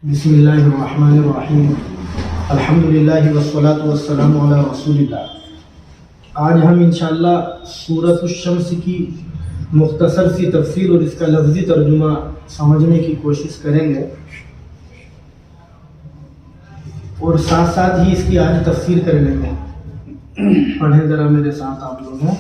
بسم اللہ الرحمن الرحیم الحمدللہ والصلاة والسلام علی رسول اللہ۔ آج ہم انشاءاللہ سورۃ الشمس کی مختصر سی تفسیر اور اس کا لفظی ترجمہ سمجھنے کی کوشش کریں گے، اور ساتھ ساتھ ہی اس کی آج تفسیر کر لیں گے۔ پڑھیں ذرا میرے ساتھ آپ لوگوں۔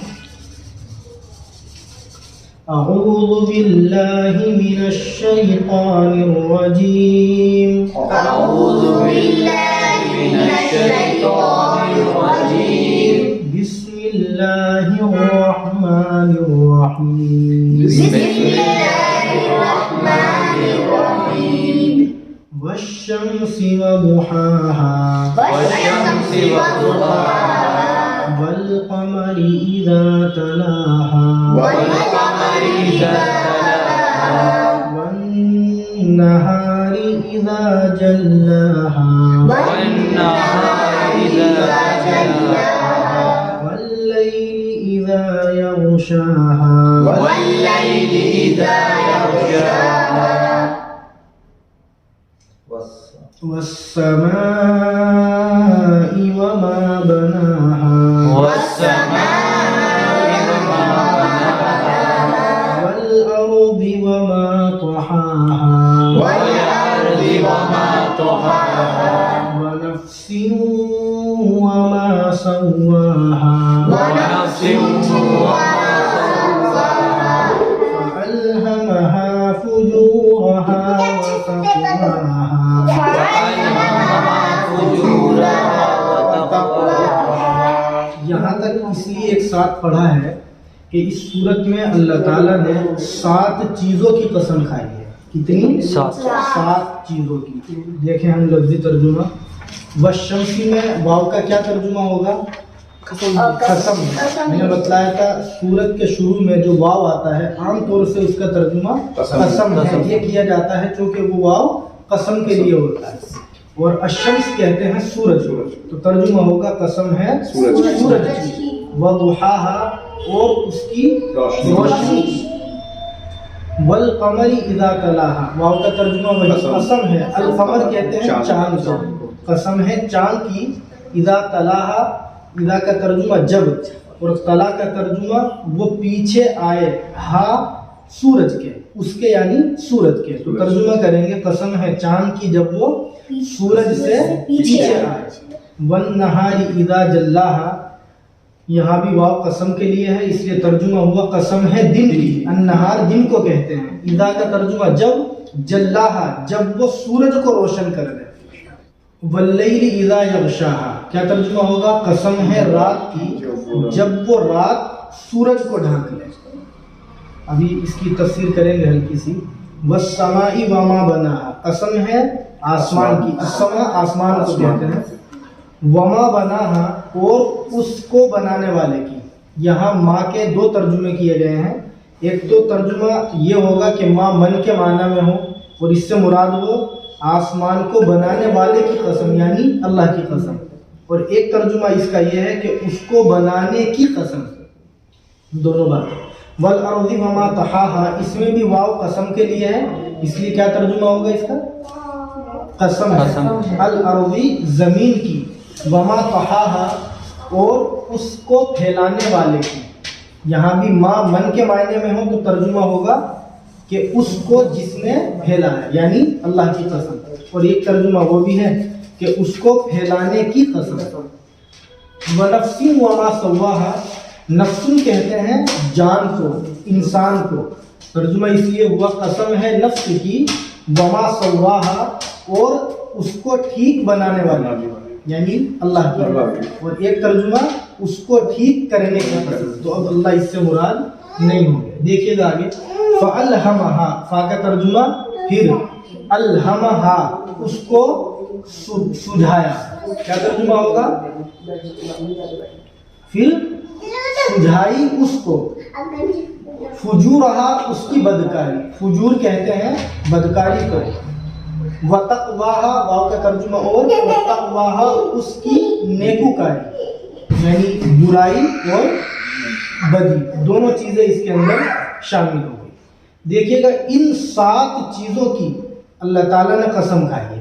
اعوذ باللہ من الشیطان الرجیم، اعوذ باللہ من الشیطان الرجیم، بسم اللہ الرحمن الرحیم، بسم اللہ الرحمن الرحیم، والشمس وضحاها والشمس وضحاها، والقمر اذا تلاها والقمر اذا تلاها، والنهار اذا جلاها والنهار اذا جلاها، والليل اذا يغشاها والليل اذا يغشاها، والسماء وما بناها والسماء وما بناها، والأرض وما طحاها والأرض وما طحاها، ونفس وما سواها ونفس وما سواها، فألهمها فجورها وتقواها۔ وألهمها فجورها وتقواها۔ یہاں تک اس لیے ایک ساتھ پڑھا ہے کہ اس صورت میں اللہ تعالیٰ نے 7 چیزوں کی قسم کھائی ہے۔ کتنی؟ 7 چیزوں کی۔ دیکھیں ہم لفظی ترجمہ۔ والشمس میں واو کا کیا ترجمہ ہوگا؟ قسم۔ میں نے بتلایا تھا سورت کے شروع میں جو واو آتا ہے عام طور سے اس کا ترجمہ قسم ہے، یہ کیا جاتا ہے چونکہ وہ واو قسم کے لیے ہوتا ہے۔ اور الشمس کہتے ہیں سورج، تو ترجمہ ہوگا قسم ہے سورج کی، وضحاها اور اس کی روشنی کی، والقمر اذا تلاها، واو کا ترجمہ وہی قسم ہے۔ القمر کہتے ہیں چاند کو، قسم ہے چاند کی۔ اذا تلاها، اذا کا ترجمہ جب، اور تلا کا ترجمہ وہ پیچھے آئے، ہا سورج کے، اس کے یعنی سورج کے، تو ترجمہ کریں گے قسم ہے چاند کی جب وہ سورج سے پیچھے آئے۔ والنہار اذا جلاها، یہاں بھی واو قسم کے لیے ہے، اس لیے ترجمہ ہوا قسم ہے دن کی۔ النہار دن کو کہتے ہیں۔ اذا کا ترجمہ جب، جلاها جب وہ سورج کو روشن کر دے۔ واللیل اذا یغشاها، کیا ترجمہ ہوگا؟ قسم ہے رات کی جب وہ رات سورج کو ڈھانک لے۔ ابھی اس کی تفسیر کریں گے ہلکی سی۔ والسماء وما بناها، قسم ہے آسمان کی، السماء آسمان کو کہتے ہیں۔ وما بناها، اور اس کو بنانے والے کی۔ یہاں ماں کے 2 ترجمے کیے گئے ہیں۔ ایک تو ترجمہ یہ ہوگا کہ ماں من کے معنی میں ہو، اور اس سے مراد ہو آسمان کو بنانے والے کی قسم یعنی اللہ کی قسم، اور ایک ترجمہ اس کا یہ ہے کہ اس کو بنانے کی قسم، دونوں باتیں۔ والارض وما طحاها، اس میں بھی واو قسم کے لیے ہے، اس لیے کیا ترجمہ ہوگا اس کا؟ قسم ہے۔ الارض زمین کی، وما طحاها اور اس کو پھیلانے والے کی۔ یہاں بھی ماں من کے معنی میں ہو تو ترجمہ ہوگا کہ اس کو جس نے پھیلا ہے یعنی اللہ کی قسم، اور ایک ترجمہ وہ بھی ہے کہ اس کو پھیلانے کی قسم۔ وَنَفْسٍ وَمَا سَوَّاهَا، نفس کہتے ہیں جان کو، انسان کو، ترجمہ اس لیے ہوا قسم ہے نفس کی، وما سواها اور اس کو ٹھیک بنانے والا یعنی اللہ کی، اور ایک ترجمہ اس کو ٹھیک کرنے کی قسم، تو اب اللہ اس سے مراد نہیں ہوں گے۔ دیکھیے گا آگے۔ فَأَلْهَمَهَا، فا کا ترجمہ پھر، الہمہا اس کو سجھایا، کیا ترجمہ ہوگا؟ پھر سجھائی اس کو، فجورہا اس کی بدکاری، فجور کہتے ہیں بدکاری کو، وتقواہا واو کا ترجمہ اور، وتقواہا اس کی نیکوکاری یعنی برائی اور بدی، دونوں چیزیں اس کے اندر شامل ہو گئی۔ دیکھیے گا ان 7 چیزوں کی اللہ تعالیٰ نے قسم کھائی ہے۔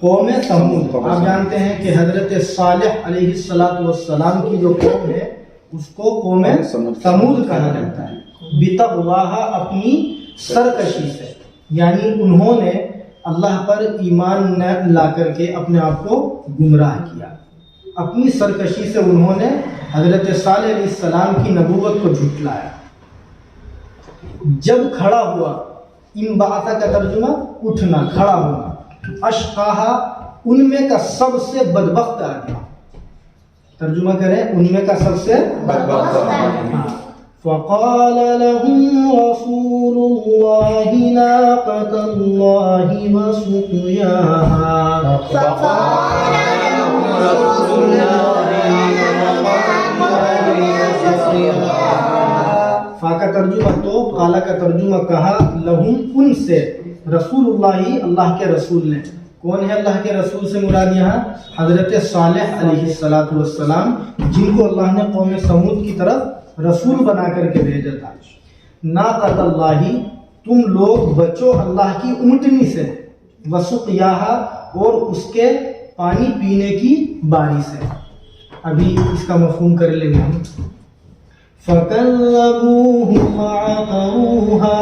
قوم سمود، آپ جانتے ہیں کہ حضرت صالح علیہ السلام کی جو قوم ہے اس کو قوم سمود کہا جاتا ہے، بتقواہا اپنی سرکشی سے، یعنی انہوں نے اللہ پر ایمان نہ لا کر کے اپنے آپ کو گمراہ کیا، اپنی سرکشی سے انہوں نے حضرت صالح علیہ السلام کی نبوت کو جھٹلایا۔ جب کھڑا ہوا، انبعث کا ترجمہ اٹھنا، کھڑا ہونا، اشقاہا ان میں کا سب سے بدبخت آدمی، ترجمہ کریں ان میں کا سب سے بدبخت آدمی۔ فقال لهم رسول الله ناقة الله وسقياها فا کا ترجمہ تو، قالا کا ترجمہ کہا، لہم ان سے، رسول اللہ اللہ کے رسول نے، کون ہے اللہ کے رسول سے مراد یہاں؟ حضرت صالح علیہ السلام، جن کو اللہ نے قوم سمود کی طرف رسول بنا کر کے بھیجا تھا۔ ناقۃ اللہ، تم لوگ بچو اللہ کی اونٹنی سے، وسقیاہا اور اس کے پانی پینے کی باری سے۔ ابھی اس کا مفہوم کر لیں گے ہم۔ فَكَذَّبُوهُ فَعَقَرُوهَا،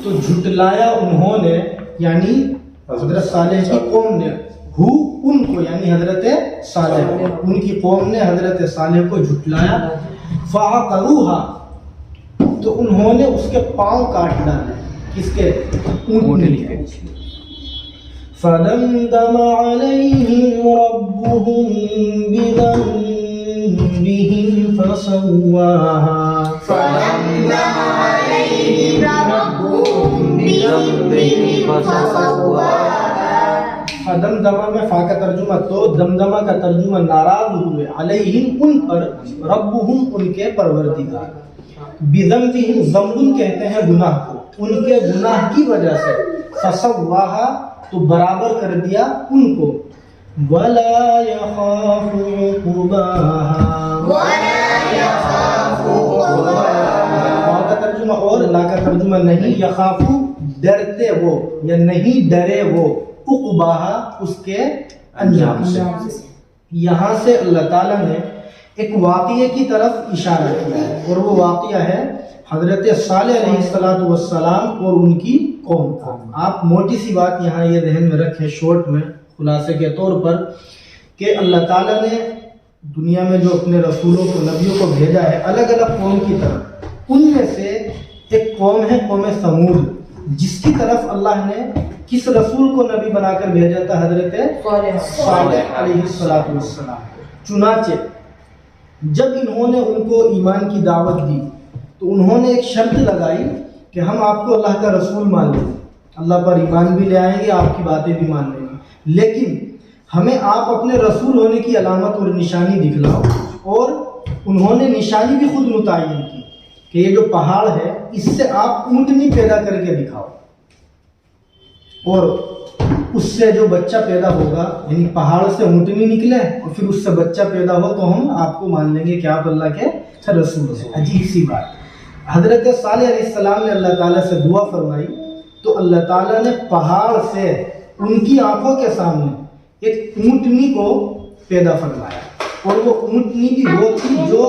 تو جھٹلایا انہوں نے، یعنی حضرت صالح کی قوم نے، ہو ان کو یعنی حضرت صالح، ان کی قوم نے حضرت صالح کو جھٹلایا۔ فَعَقَرُوهَا، تو انہوں نے اس کے پاؤں کاٹ ڈالے، کس کے؟ اونٹنی کے۔ فَدَمْدَمَ عَلَيْهِمْ رَبُّهُمْ بِذَنبِهِمْ فَسَوَّاهَا، فَدَمْدَمَ عَلَيْهِمْ رَبُّهُمْ بِذَنبِهِمْ فَسَوَّاهَا، فدمدمہ میں فا کا ترجمہ تو، دمدمہ کا ترجمہ ناراض ہوئے، علیہم ان پر، ربہم ان کے پروردگار، بذنبہم ذنب کہتے ہیں گناہ کو، ان کے گناہ کی وجہ سے، فسواہا تو برابر کر دیا ان کو، ولا یخاف عقباہا، فا کا ترجمہ اور، لا کا ترجمہ نہیں، یخافو ڈرتے وہ یا نہیں ڈرے وہ، عقباہا اس کے انجام سے۔ یہاں سے اللہ تعالیٰ نے ایک واقعے کی طرف اشارہ کیا ہے، اور وہ واقعہ ہے حضرت صالح علیہ السلام اور ان کی قوم کا۔ آپ موٹی سی بات یہاں یہ ذہن میں رکھیں، شورٹ میں خلاصے کے طور پر، کہ اللہ تعالیٰ نے دنیا میں جو اپنے رسولوں کو، نبیوں کو بھیجا ہے الگ الگ قوم کی طرف، ان میں سے ایک قوم ہے قوم سمود، جس کی طرف اللہ نے کس رسول کو نبی بنا کر بھیجا تھا؟ حضرت صالح علیہ السلام۔ چنانچہ جب انہوں نے ان کو ایمان کی دعوت دی تو انہوں نے ایک شرط لگائی کہ ہم آپ کو اللہ کا رسول مان لیں گے، اللہ پر ایمان بھی لے آئیں گے، آپ کی باتیں بھی مان لیں گے، لیکن ہمیں آپ اپنے رسول ہونے کی علامت اور نشانی دکھلاؤ۔ اور انہوں نے نشانی بھی خود متعین کی کہ یہ جو پہاڑ ہے اس سے آپ اونٹنی پیدا کر کے دکھاؤ، اور اس سے جو بچہ پیدا ہوگا، یعنی پہاڑ سے اونٹنی نکلے اور پھر اس سے بچہ پیدا ہو تو ہم آپ کو مان لیں گے کہ آپ اللہ کے رسول ہیں۔ عجیب سی بات۔ حضرت صالح علیہ السلام نے اللہ تعالیٰ سے دعا فرمائی تو اللہ تعالیٰ نے پہاڑ سے ان کی آنکھوں کے سامنے ایک اونٹنی کو پیدا فرمایا، اور وہ اونٹنی بھی وہ تھی جو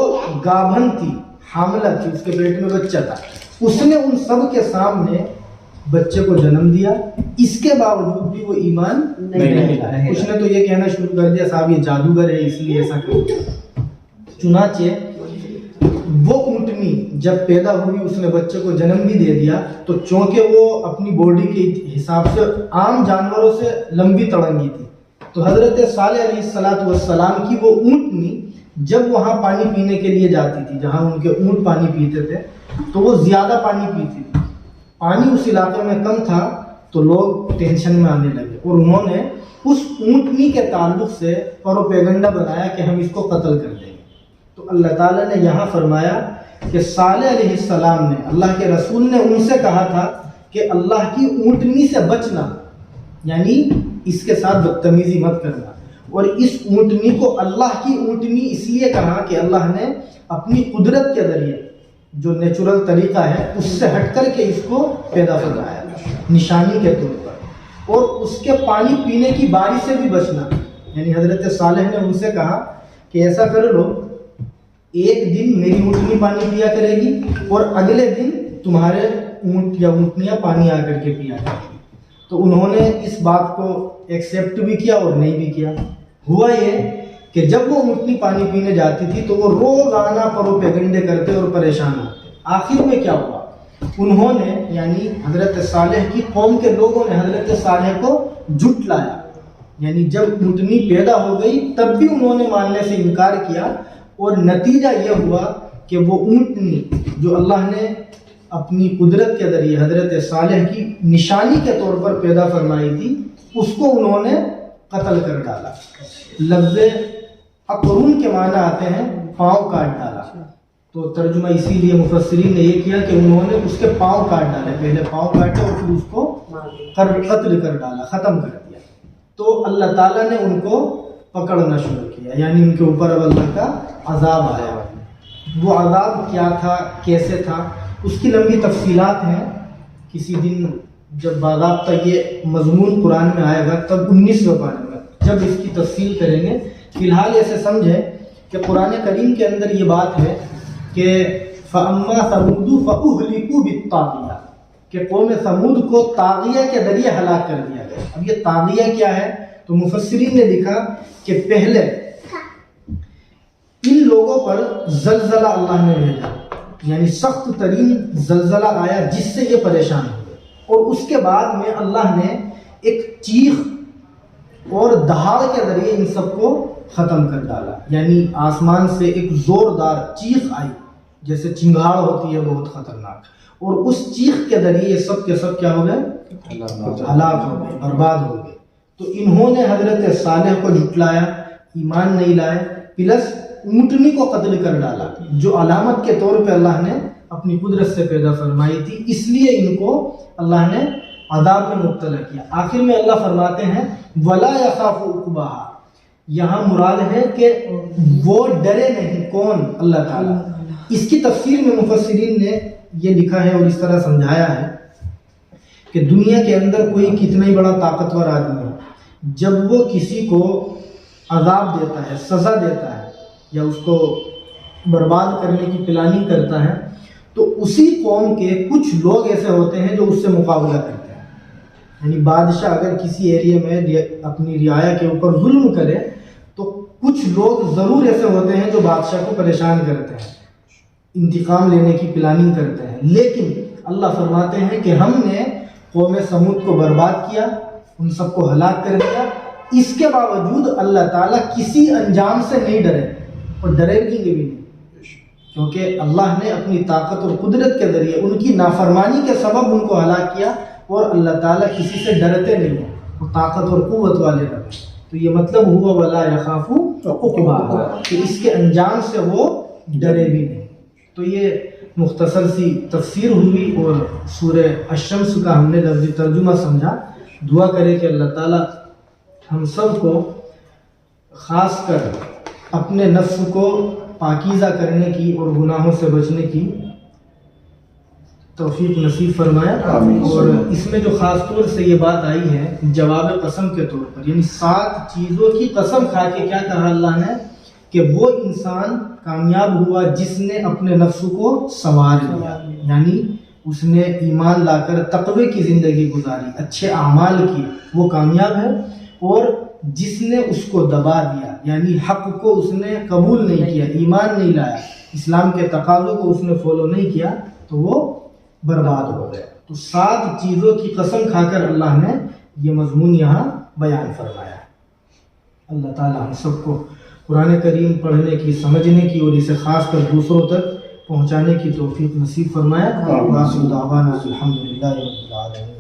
گابھن تھی، حاملہ تھی، اس کے پیٹ میں بچہ تھا۔ اس نے ان سب کے سامنے بچے کو جنم دیا، اس کے باوجود بھی وہ ایمان نہیں لایا۔ کچھ نے تو یہ کہنا شروع کر دیا صاحب یہ جادوگر ہے اس لیے ایسا کرو۔ چنانچہ وہ اونٹنی جب پیدا ہوئی، اس نے بچے کو جنم بھی دے دیا، تو چونکہ وہ اپنی باڈی کے حساب سے عام جانوروں سے لمبی تڑنگی تھی، تو حضرت صالح علیہ السلام کی وہ اونٹنی جب وہاں پانی پینے کے لیے جاتی تھی، جہاں ان کے اونٹ پانی پیتے تھے، تو وہ زیادہ پانی پیتی تھی۔ پانی اس علاقے میں کم تھا تو لوگ ٹینشن میں آنے لگے، اور انہوں نے اس اونٹنی کے تعلق سے پروپیگنڈا بنایا کہ ہم اس کو قتل کر دیں گے۔ تو اللہ تعالیٰ نے یہاں فرمایا کہ صالح علیہ السلام نے، اللہ کے رسول نے ان سے کہا تھا کہ اللہ کی اونٹنی سے بچنا، یعنی اس کے ساتھ بدتمیزی مت کرنا۔ اور اس اونٹنی کو اللہ کی اونٹنی اس لیے کہا کہ اللہ نے اپنی قدرت کے ذریعے جو نیچرل طریقہ ہے اس سے ہٹ کر کے اس کو پیدا فرمایا نشانی کے طور پر، اور اس کے پانی پینے کی باری سے بھی بچنا. یعنی حضرت صالح نے ان سے کہا کہ ایسا کر لو، ایک دن میری اونٹنی پانی پیا کرے گی اور اگلے دن تمہارے اونٹ یا اونٹنیاں پانی آ کر کے پیا کریں گی. تو انہوں نے اس بات کو ایکسیپٹ بھی کیا اور نہیں بھی کیا. ہوا یہ کہ جب وہ اونٹنی پانی پینے جاتی تھی تو وہ روزانہ پروپیگنڈے کرتے اور پریشان ہوتے. آخر میں کیا ہوا، انہوں نے یعنی حضرت صالح کی قوم کے لوگوں نے حضرت صالح کو جھٹلایا. یعنی جب اونٹنی پیدا ہو گئی تب بھی انہوں نے ماننے سے انکار کیا، اور نتیجہ یہ ہوا کہ وہ اونٹنی جو اللہ نے اپنی قدرت کے ذریعے حضرت صالح کی نشانی کے طور پر پیدا فرمائی تھی، اس کو انہوں نے قتل کر ڈالا. لفظ اقرون کے معنی آتے ہیں پاؤں کاٹ ڈالا. تو ترجمہ اسی لیے مفسرین نے یہ کیا کہ انہوں نے اس کے پاؤں کاٹ ڈالے، پہلے پاؤں کاٹے اور پھر اس کو قتل کر ڈالا، ختم کر دیا. تو اللہ تعالیٰ نے ان کو پکڑنا شروع کیا، یعنی ان کے اوپر اب اللہ کا عذاب آیا. وہ عذاب کیا تھا، کیسے تھا، اس کی لمبی تفصیلات ہیں. کسی دن جب باضابطہ یہ مضمون قرآن میں آئے گا تب 19ویں پارے میں جب اس کی تفصیل کریں گے. فی الحال ایسے سمجھیں کہ قرآن کریم کے اندر یہ بات ہے کہ فَأَمَّا ثَمُودُ فَأُهْلِكُوا بِالطَّاغِيَةِ کہ قوم ثمود کو طاغیہ کے ذریعے ہلاک کر دیا گیا. اب یہ طاغیہ کیا ہے؟ تو مفسرین نے لکھا کہ پہلے ان لوگوں پر زلزلہ اللہ نے بھیجا، یعنی سخت ترین زلزلہ آیا جس سے یہ پریشان ہوئے، اور اس کے بعد میں اللہ نے ایک چیخ اور دہاڑ کے ذریعے ان سب کو ختم کر ڈالا. یعنی آسمان سے ایک زوردار چیخ آئی جیسے چنگاڑ ہوتی ہے بہت خطرناک، اور اس چیخ کے ذریعے یہ سب کے سب کیا ہو گئے؟ ہلاک ہو گئے، برباد ہو گئے. تو انہوں نے حضرت صالح کو جھٹلایا، ایمان نہیں لائے، پلس اونٹنی کو قتل کر ڈالا جو علامت کے طور پہ اللہ نے اپنی قدرت سے پیدا فرمائی تھی. اس لیے ان کو اللہ نے عذاب میں مبتلا کیا. آخر میں اللہ فرماتے ہیں وَلَا يَخَافُ عُقْبَاهَا. یہاں مراد ہے کہ وہ ڈرے نہیں. کون؟ اللہ تعالیٰ. اس کی تفسیر میں مفسرین نے یہ لکھا ہے اور اس طرح سمجھایا ہے کہ دنیا کے اندر کوئی کتنا ہی بڑا طاقتور آدمی ہے، جب وہ کسی کو عذاب دیتا ہے، سزا دیتا ہے یا اس کو برباد کرنے کی پلاننگ کرتا ہے، تو اسی قوم کے کچھ لوگ ایسے ہوتے ہیں جو اس سے مقابلہ کرتے ہیں. یعنی بادشاہ اگر کسی ایریے میں اپنی رعایا کے اوپر ظلم کرے تو کچھ لوگ ضرور ایسے ہوتے ہیں جو بادشاہ کو پریشان کرتے ہیں، انتقام لینے کی پلاننگ کرتے ہیں. لیکن اللہ فرماتے ہیں کہ ہم نے قوم سمود کو برباد کیا، ان سب کو ہلاک کر دیا. اس کے باوجود اللہ تعالیٰ کسی انجام سے نہیں ڈرے اور ڈرے گی بھی نہیں، کیونکہ اللہ نے اپنی طاقت اور قدرت کے ذریعے ان کی نافرمانی کے سبب ان کو ہلاک کیا، اور اللہ تعالیٰ کسی سے ڈرتے نہیں ہیں، وہ طاقت اور قوت والے رہے. تو یہ مطلب ہوا وَلَا يَخَافُ عُقْبَاهَا کہ اس کے انجام سے وہ ڈرے بھی نہیں. تو یہ مختصر سی تفسیر ہوئی اور سورہ الشمس کا ہم نے لفظی ترجمہ سمجھا. دعا کرے کہ اللہ تعالیٰ ہم سب کو خاص کر اپنے نفس کو پاکیزہ کرنے کی اور گناہوں سے بچنے کی توفیق نصیب فرمائے. اور اس میں جو خاص طور سے یہ بات آئی ہے جواب قسم کے طور پر، یعنی 7 چیزوں کی قسم کھا کے کیا کہا اللہ نے کہ وہ انسان کامیاب ہوا جس نے اپنے نفس کو سنوار لیا، یعنی اس نے ایمان لا کر تقوی کی زندگی گزاری، اچھے اعمال کی، وہ کامیاب ہے. اور جس نے اس کو دبا دیا، یعنی حق کو اس نے قبول نہیں کیا، ایمان نہیں لایا، اسلام کے تقاضوں کو اس نے فالو نہیں کیا، تو وہ برباد ہو گیا. تو 7 چیزوں کی قسم کھا کر اللہ نے یہ مضمون یہاں بیان فرمایا. اللہ تعالی ہم سب کو قرآن کریم پڑھنے کی، سمجھنے کی اور اسے خاص کر دوسروں تک پہنچانے کی توفیق نصیب فرمائے. وآخر دعوانا الحمدللہ رب العالمین.